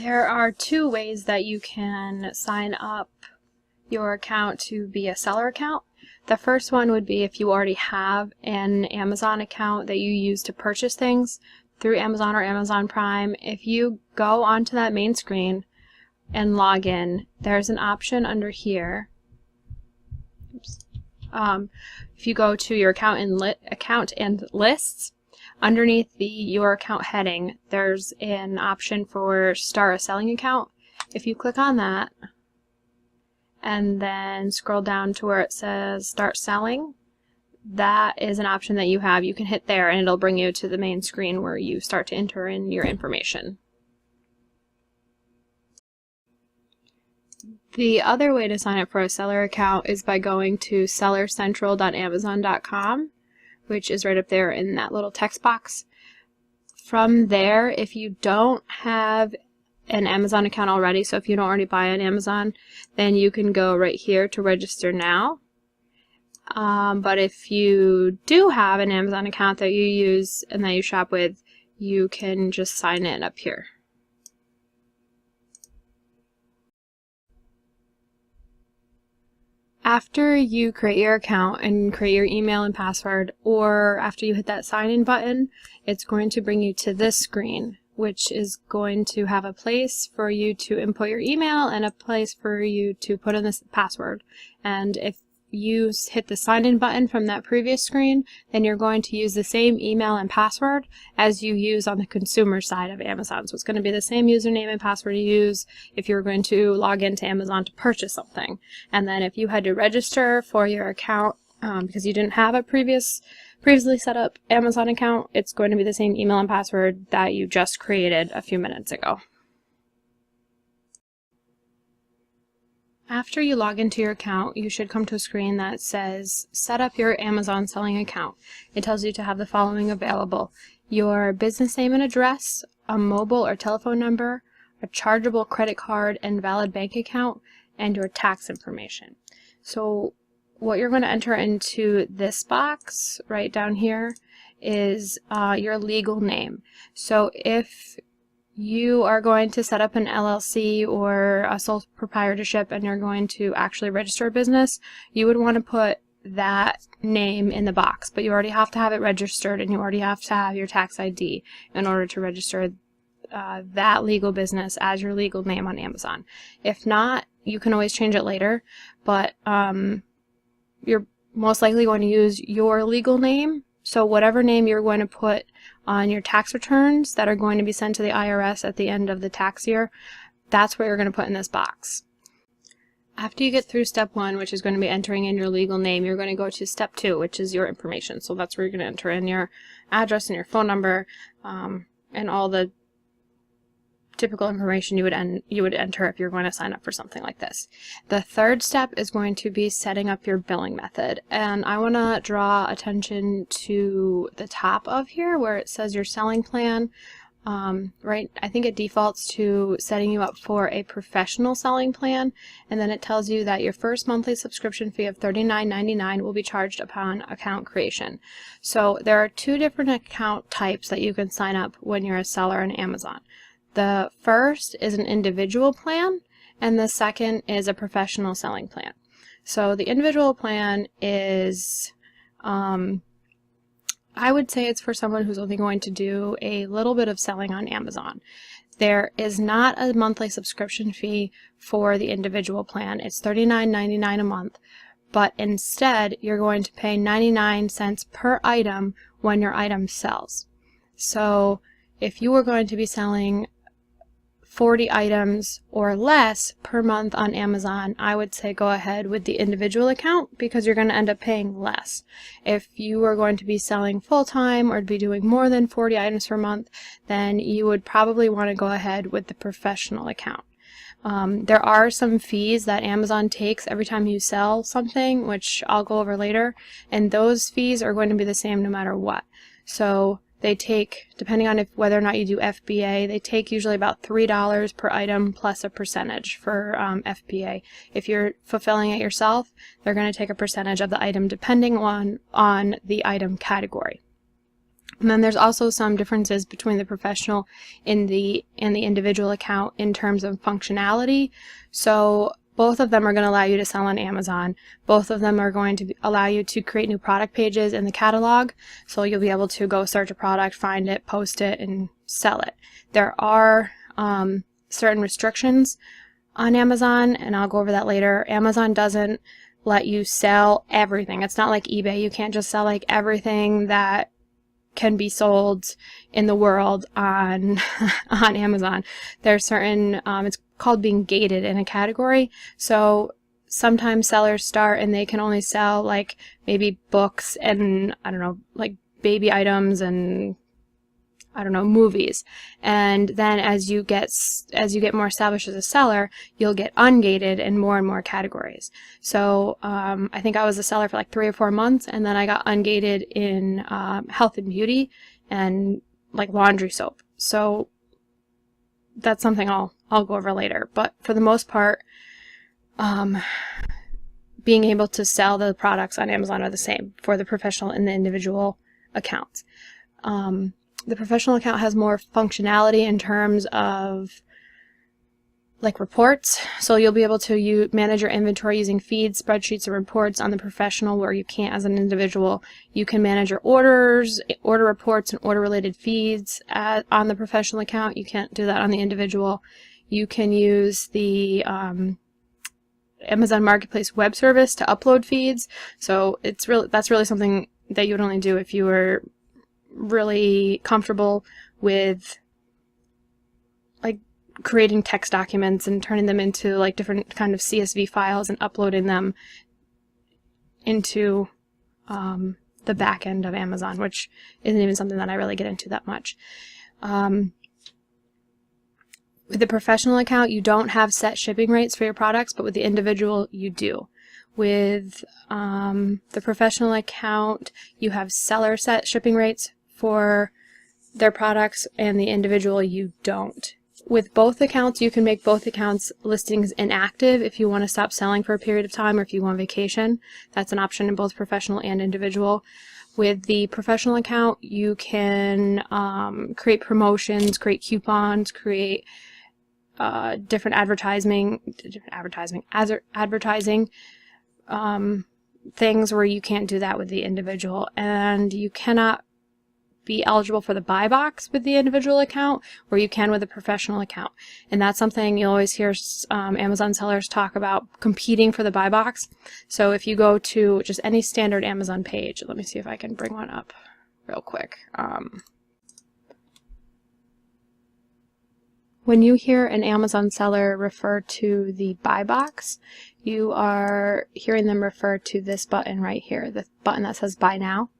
There are two ways that you can sign up your account to be a seller account. The first one would be if you already have an Amazon account that you use to purchase things through Amazon or Amazon Prime. If you go onto that main screen and log in, there's an option under here. If you go to your account and lists, underneath the Your Account heading, there's an option for Start a Selling Account. If you click on that and then scroll down to where it says Start Selling, that is an option that you have. You can hit there and it'll bring you to the main screen where you start to enter in your information. The other way to sign up for a seller account is by going to sellercentral.amazon.com, which is right up there in that little text box. From there, if you don't have an Amazon account already, so if you don't already buy on Amazon, then you can go right here to register now. But if you do have an Amazon account that you use and that you shop with, you can just sign in up here. After you create your account and create your email and password, or after you hit that sign in button, it's going to bring you to this screen, which is going to have a place for you to input your email and a place for you to put in this password. And if you hit the sign in button from that previous screen, then you're going to use the same email and password as you use on the consumer side of Amazon. So it's going to be the same username and password you use if you're going to log into Amazon to purchase something. And then if you had to register for your account because you didn't have a previously set up Amazon account, it's going to be the same email and password that you just created a few minutes ago. After you log into your account, you should come to a screen that says Set up your Amazon selling account. It tells you to have the following available: your business name and address, a mobile or telephone number, a chargeable credit card and valid bank account, and your tax information. So what you're going to enter into this box right down here is your legal name. So if you are going to set up an LLC or a sole proprietorship and you're going to actually register a business, you would want to put that name in the box, but you already have to have it registered and you already have to have your tax ID in order to register that legal business as your legal name on Amazon. If not, you can always change it later, but you're most likely going to use your legal name. So whatever name you're going to put on your tax returns that are going to be sent to the IRS at the end of the tax year, that's what you're going to put in this box. After you get through step 1, which is going to be entering in your legal name, you're going to go to step 2, which is your information. So that's where you're going to enter in your address and your phone number and all the typical information you would enter if you're going to sign up for something like this. The third step is going to be setting up your billing method, and I want to draw attention to the top of here where it says your selling plan. Right, I think it defaults to setting you up for a professional selling plan, and then it tells you that your first monthly subscription fee of $39.99 will be charged upon account creation. So there are two different account types that you can sign up when you're a seller on Amazon. The first is an individual plan, and the second is a professional selling plan. So the individual plan is, I would say it's for someone who's only going to do a little bit of selling on Amazon. There is not a monthly subscription fee for the individual plan. It's $39.99 a month, but instead you're going to pay 99 cents per item when your item sells. So if you were going to be selling 40 items or less per month on Amazon, I would say go ahead with the individual account because you're going to end up paying less. If you are going to be selling full-time or be doing more than 40 items per month, then you would probably want to go ahead with the professional account. There are some fees that Amazon takes every time you sell something, which I'll go over later, and those fees are going to be the same no matter what. So they take, depending on whether or not you do FBA, they take usually about $3 per item plus a percentage for FBA. If you're fulfilling it yourself, they're going to take a percentage of the item depending on the item category. And then there's also some differences between the professional and the individual account in terms of functionality. So both of them are going to allow you to sell on Amazon. Both of them are going to allow you to create new product pages in the catalog. So you'll be able to go search a product, find it, post it, and sell it. There are certain restrictions on Amazon, and I'll go over that later. Amazon doesn't let you sell everything. It's not like eBay. You can't just sell like everything that can be sold in the world on on Amazon. There's certain it's called being gated in a category. So sometimes sellers start and they can only sell like maybe books and I don't know, like baby items and I don't know, movies. And then as you get more established as a seller, you'll get ungated in more and more categories. So I think I was a seller for like 3 or 4 months, and then I got ungated in health and beauty and like laundry soap. So that's something I'll go over later. But for the most part, being able to sell the products on Amazon are the same for the professional and the individual accounts. The professional account has more functionality in terms of like reports. So you'll be able to manage your inventory using feeds, spreadsheets, and reports on the professional where you can't as an individual. You can manage your orders, order reports, and order-related feeds on the professional account. You can't do that on the individual. You can use the Amazon Marketplace web service to upload feeds. So that's really something that you would only do if you were really comfortable with like creating text documents and turning them into like different kind of CSV files and uploading them into the back end of Amazon, which isn't even something that I really get into that much. With the professional account, you don't have set shipping rates for your products, but with the individual, you do. With the professional account, you have seller set shipping rates for their products, and the individual you don't. With both accounts, you can make both accounts listings inactive if you want to stop selling for a period of time or if you go on vacation. That's an option in both professional and individual. With the professional account, you can create promotions, create coupons, create different advertising things where you can't do that with the individual. And you cannot be eligible for the buy box with the individual account where you can with a professional account. And that's something you'll always hear Amazon sellers talk about, competing for the buy box. So if you go to just any standard Amazon page, let me see if I can bring one up real quick. When you hear an Amazon seller refer to the buy box, you are hearing them refer to this button right here, the button that says buy now.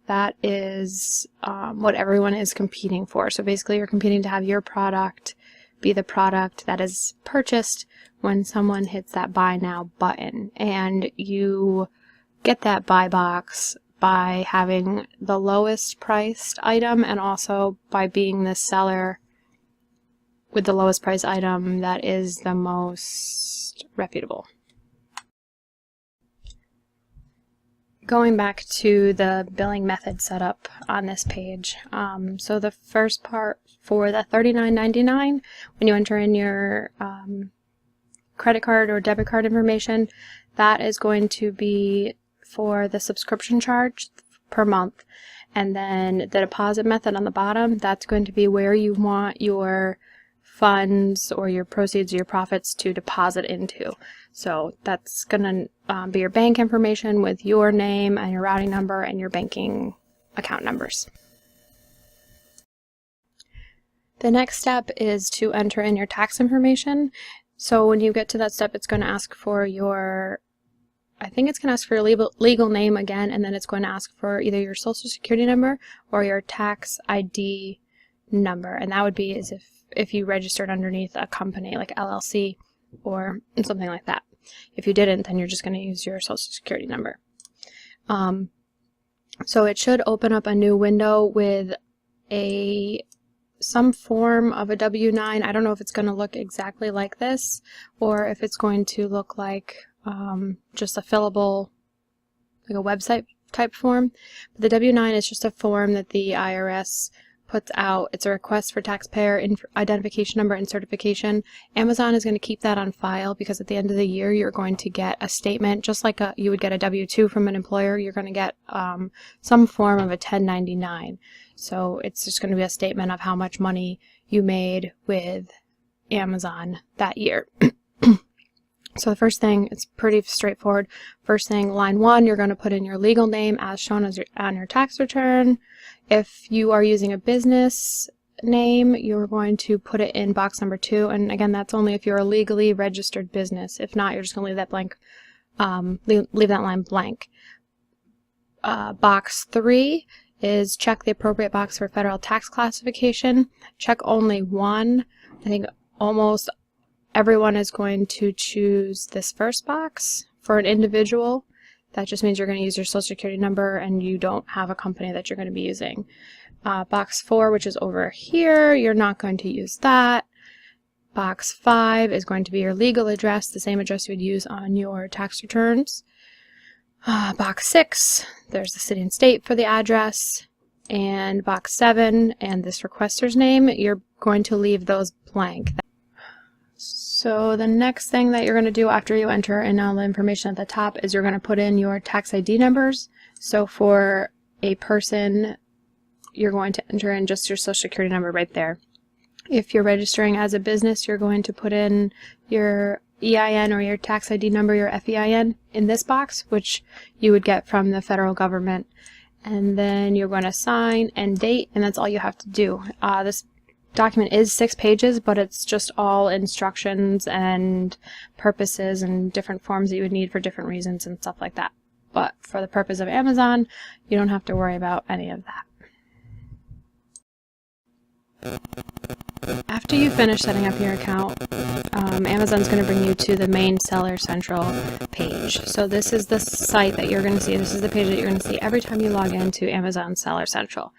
That is what everyone is competing for. So basically you're competing to have your product be the product that is purchased when someone hits that buy now button. And you get that buy box by having the lowest priced item and also by being the seller with the lowest price item that is the most reputable. Going back to the billing method setup on this page, so the first part for the $39.99, when you enter in your credit card or debit card information, that is going to be for the subscription charge per month. And then the deposit method on the bottom, that's going to be where you want your funds or your proceeds or your profits to deposit into. So that's going to be your bank information with your name and your routing number and your banking account numbers. The next step is to enter in your tax information. So when you get to that step, it's going to ask for your, I think it's going to ask for your legal name again, and then it's going to ask for either your social security number or your tax ID number. And that would be as if you registered underneath a company like LLC or something like that. If you didn't, then you're just going to use your social security number. So it should open up a new window with some form of a W-9. I don't know if it's going to look exactly like this or if it's going to look like just a fillable, like a website type form. But the W-9 is just a form that the IRS puts out. It's a request for taxpayer identification number and certification. Amazon is going to keep that on file because at the end of the year you're going to get a statement, just like you would get a W-2 from an employer. You're going to get some form of a 1099. So it's just going to be a statement of how much money you made with Amazon that year. So the first thing, it's pretty straightforward. First thing, line 1, you're going to put in your legal name as shown on your tax return. If you are using a business name, you're going to put it in box number 2. And again, that's only if you're a legally registered business. If not, you're just going to leave that blank, leave that line blank. Box 3 is check the appropriate box for federal tax classification. Check only one. I think almost everyone is going to choose this first box. For an individual, that just means you're going to use your social security number and you don't have a company that you're going to be using. Box 4, which is over here, you're not going to use that. Box 5 is going to be your legal address, the same address you would use on your tax returns. Box 6, there's the city and state for the address. And box 7 and this requester's name, you're going to leave those blank. So the next thing that you're going to do after you enter in all the information at the top is you're going to put in your tax ID numbers. So for a person, you're going to enter in just your social security number right there. If you're registering as a business, you're going to put in your EIN or your tax ID number, your FEIN, in this box, which you would get from the federal government. And then you're going to sign and date, and that's all you have to do. This document is 6 pages, but it's just all instructions and purposes and different forms that you would need for different reasons and stuff like that. But for the purpose of Amazon, you don't have to worry about any of that. After you finish setting up your account, Amazon's going to bring you to the main Seller Central page. So this is the site that you're going to see. This is the page that you're going to see every time you log into Amazon Seller Central.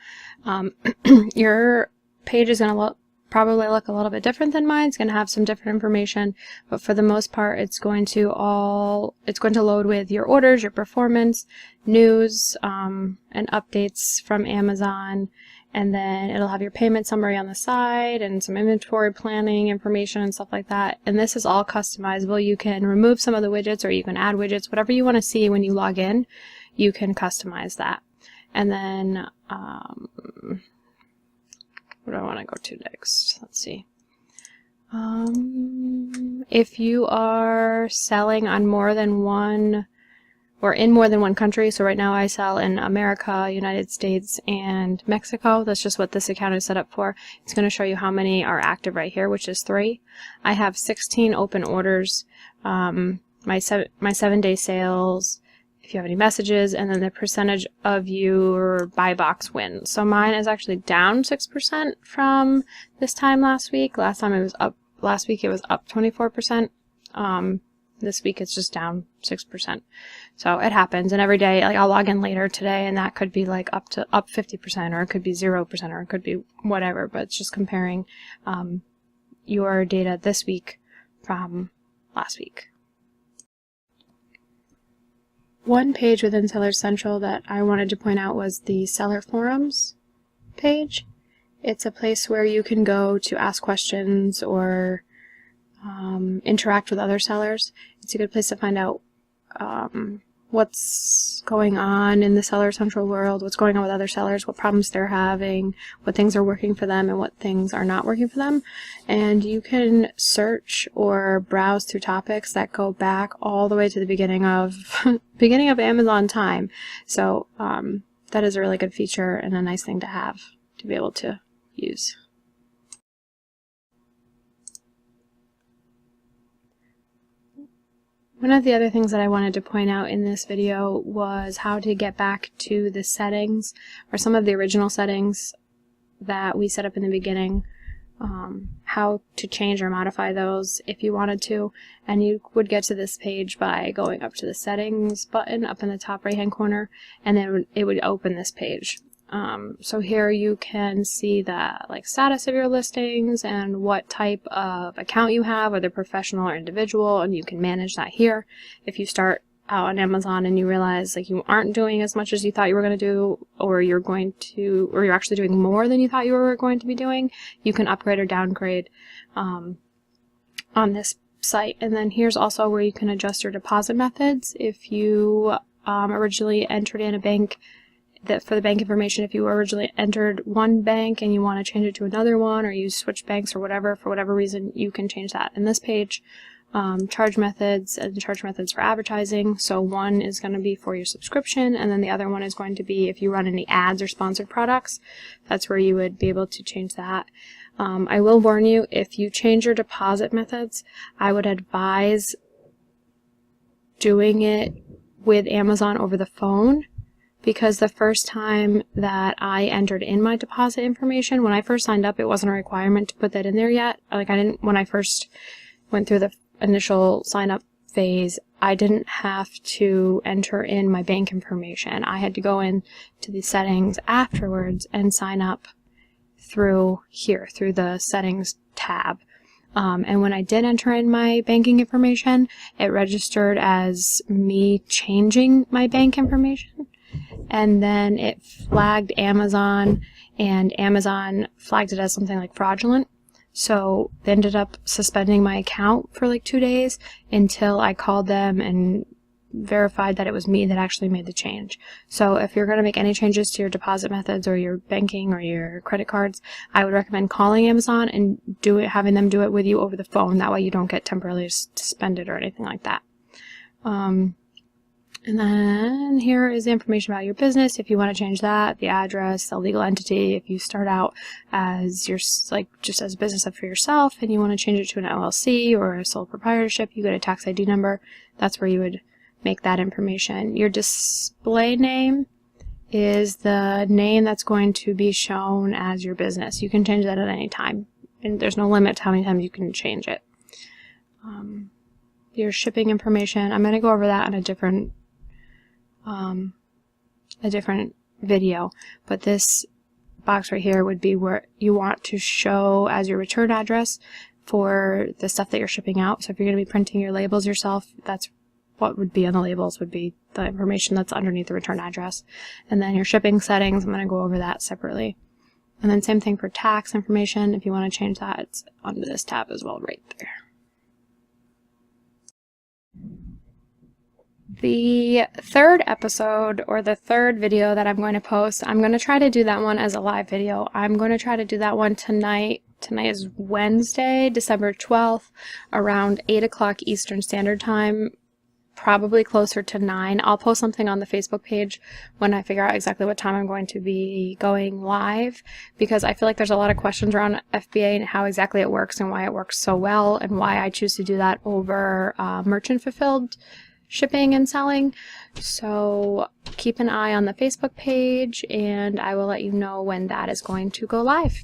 Your page is going to probably look a little bit different than mine. It's going to have some different information, but for the most part, it's going to load with your orders, your performance, news, and updates from Amazon, and then it'll have your payment summary on the side and some inventory planning information and stuff like that. And this is all customizable. You can remove some of the widgets or you can add widgets. Whatever you want to see when you log in, you can customize that. And then what do I want to go to next? Let's see. If you are selling on more than one or in more than one country, so right now I sell in America, United States, and Mexico. That's just what this account is set up for. It's going to show you how many are active right here, which is 3. I have 16 open orders, my 7-day sales, if you have any messages, and then the percentage of your buy box wins. So mine is actually down 6% from this time last week. Last week it was up 24%. This week it's just down 6%. So it happens, and every day, like, I'll log in later today and that could be like up 50%, or it could be 0%, or it could be whatever, but it's just comparing your data this week from last week. One page within Seller Central that I wanted to point out was the Seller Forums page. It's a place where you can go to ask questions or interact with other sellers. It's a good place to find out what's going on in the Seller Central world, what's going on with other sellers, what problems they're having, what things are working for them and what things are not working for them. And you can search or browse through topics that go back all the way to the beginning of Amazon time. So that is a really good feature and a nice thing to have to be able to use. One of the other things that I wanted to point out in this video was how to get back to the settings, or some of the original settings that we set up in the beginning, how to change or modify those if you wanted to. And you would get to this page by going up to the settings button up in the top right hand corner, and then it would open this page. So here you can see the status of your listings and what type of account you have, whether professional or individual, and you can manage that here. If you start out on Amazon and you realize like you aren't doing as much as you thought you were going to do, or you're actually doing more than you thought you were going to be doing, you can upgrade or downgrade on this site. And then here's also where you can adjust your deposit methods. If you originally entered in a bank, that for the bank information, if you originally entered one bank and you want to change it to another one, or you switch banks or whatever, for whatever reason, you can change that in this page. Charge methods and charge methods for advertising. So one is going to be for your subscription, and then the other one is going to be if you run any ads or sponsored products. That's where you would be able to change that. I will warn you, if you change your deposit methods, I would advise doing it with Amazon over the phone, because the first time that I entered in my deposit information, when I first signed up, it wasn't a requirement to put that in there yet. Like, when I first went through the initial sign up phase, I didn't have to enter in my bank information. I had to go in to the settings afterwards and sign up through here, through the settings tab. And when I did enter in my banking information, it registered as me changing my bank information. And then it flagged Amazon, and Amazon flagged it as something like fraudulent. So they ended up suspending my account for like 2 days until I called them and verified that it was me that actually made the change. So if you're going to make any changes to your deposit methods or your banking or your credit cards, I would recommend calling Amazon and having them do it with you over the phone. That way you don't get temporarily suspended or anything like that. And then here is the information about your business. If you want to change that, the address, the legal entity. If you start out as just as a business for yourself and you want to change it to an LLC or a sole proprietorship, you get a tax ID number. That's where you would make that information. Your display name is the name that's going to be shown as your business. You can change that at any time, and there's no limit to how many times you can change it. Your shipping information, I'm going to go over that in a different video, but this box right here would be where you want to show as your return address for the stuff that you're shipping out. So if you're going to be printing your labels yourself, that's what would be on the labels, would be the information that's underneath the return address. And then your shipping settings, I'm going to go over that separately. And then same thing for tax information. If you want to change that, it's under this tab as well right there. The third episode, or the third video that I'm going to post, I'm going to try to do that one as a live video. I'm going to try to do that one tonight. Tonight is Wednesday, December 12th, around 8 o'clock Eastern Standard Time, probably closer to 9. I'll post something on the Facebook page when I figure out exactly what time I'm going to be going live, because I feel like there's a lot of questions around FBA and how exactly it works and why it works so well and why I choose to do that over merchant fulfilled shipping and selling. So keep an eye on the Facebook page, and I will let you know when that is going to go live.